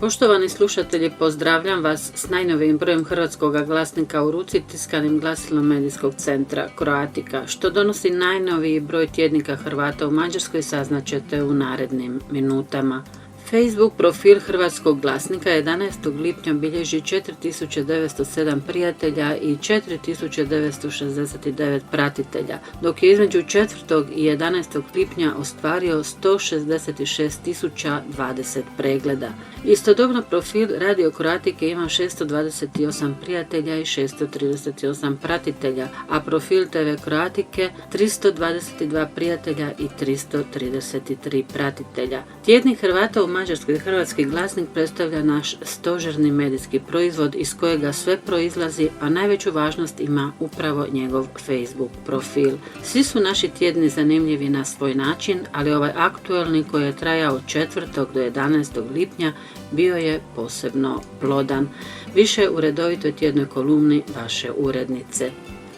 Poštovani slušatelji, pozdravljam vas s najnovijim brojem Hrvatskog glasnika u ruci, tiskanim glasilom medijskog centra Croatica. Što donosi najnoviji broj tjednika Hrvata u Mađarskoj, saznaćete u narednim minutama. Facebook profil Hrvatskog glasnika 11. lipnja bilježi 4907 prijatelja i 4969 pratitelja, dok je između 4. i 11. lipnja ostvario 166.020 pregleda. Istodobno profil Radio Croatica ima 628 prijatelja i 638 pratitelja, a profil TV Croatica 322 prijatelja i 333 pratitelja. Tjednik Hrvata u Mađarskoj Hrvatski glasnik predstavlja naš stožerni medijski proizvod iz kojega sve proizlazi, a najveću važnost ima upravo njegov Facebook profil. Svi su naši tjedni zanimljivi na svoj način, ali ovaj aktualni koji je trajao od 4. do 11. lipnja bio je posebno plodan. Više u redovitoj tjednoj kolumni vaše urednice.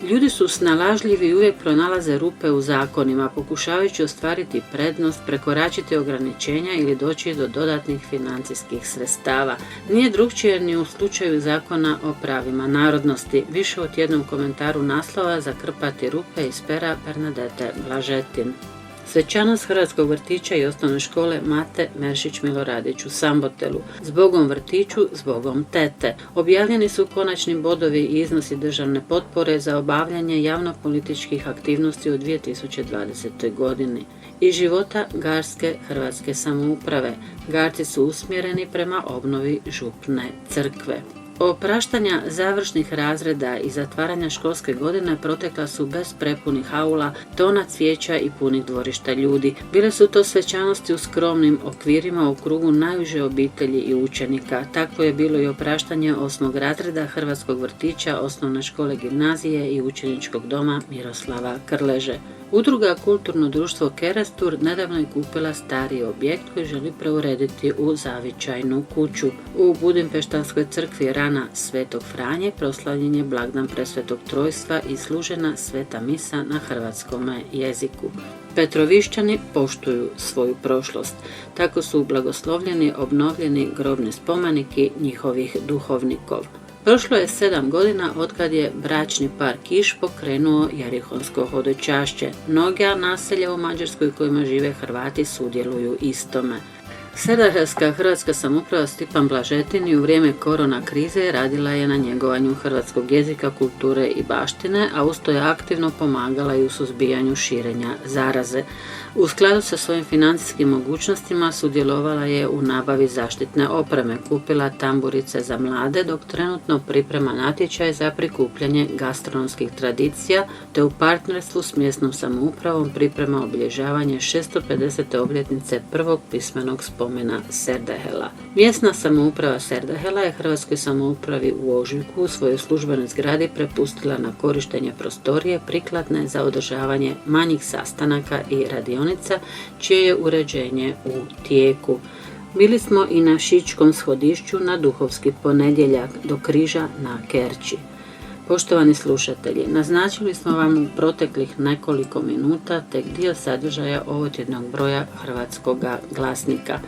Ljudi su snalažljivi i uvijek pronalaze rupe u zakonima, pokušavajući ostvariti prednost, prekoračiti ograničenja ili doći do dodatnih financijskih sredstava. Nije drukčije ni u slučaju zakona o pravima narodnosti. Više u tjednom komentaru naslova zakrpati rupe iz pera Bernadete Blažetin. Svečanost Hrvatskog vrtića i osnovne škole Mate Meršić Miloradić u Sambotelu. Zbogom vrtiću, zbogom tete. Objavljeni su konačni bodovi i iznosi državne potpore za obavljanje javno-političkih aktivnosti u 2020. godini. Iz života Garske hrvatske samouprave. Garci su usmjereni prema obnovi župne crkve. Opraštanja završnih razreda i zatvaranja školske godine protekla su bez prepunih aula, tona cvijeća i punih dvorišta ljudi. Bile su to svečanosti u skromnim okvirima u krugu najuže obitelji i učenika. Takvo je bilo i opraštanje 8. razreda Hrvatskog vrtića, osnovne škole gimnazije i učeničkog doma Miroslava Krleže. Udruga Kulturno društvo Kerestur nedavno je kupila stariji objekt koji želi preurediti u zavičajnu kuću. U Budimpeštanskoj crkvi Rana Svetog Franje proslavljen je blagdan Presvetog Trojstva i služena sveta misa na hrvatskom jeziku. Petrovišćani poštuju svoju prošlost. Tako su blagoslovljeni obnovljeni grobni spomeniki njihovih duhovnikov. Prošlo je 7 godina otkad je bračni par Kiš pokrenuo Jerihonsko hodočašće. Mnoga naselja u Mađarskoj kojima žive Hrvati sudjeluju istome. Serdahelska hrvatska samouprava Stipan Blažetin i u vrijeme korona krize radila je na njegovanju hrvatskog jezika, kulture i baštine, a usto je aktivno pomagala i u suzbijanju širenja zaraze. U skladu sa svojim financijskim mogućnostima sudjelovala je u nabavi zaštitne opreme, kupila tamburice za mlade, dok trenutno priprema natječaj za prikupljanje gastronomskih tradicija, te u partnerstvu s mjesnom samoupravom priprema obilježavanje 650. obljetnice prvog pismenog spomena Serdahela. Mjesna samouprava Serdahela je Hrvatskoj samoupravi u ožujku u svojoj službenoj zgradi prepustila na korištenje prostorije prikladne za održavanje manjih sastanaka i radionica, čije je uređenje u tijeku. Bili smo i na Šičkom schodišću na Duhovski ponedjeljak do križa na Kerči. Poštovani slušatelji, naznačili smo vam u proteklih nekoliko minuta tek dio sadržaja ovotjednog broja Hrvatskog glasnika.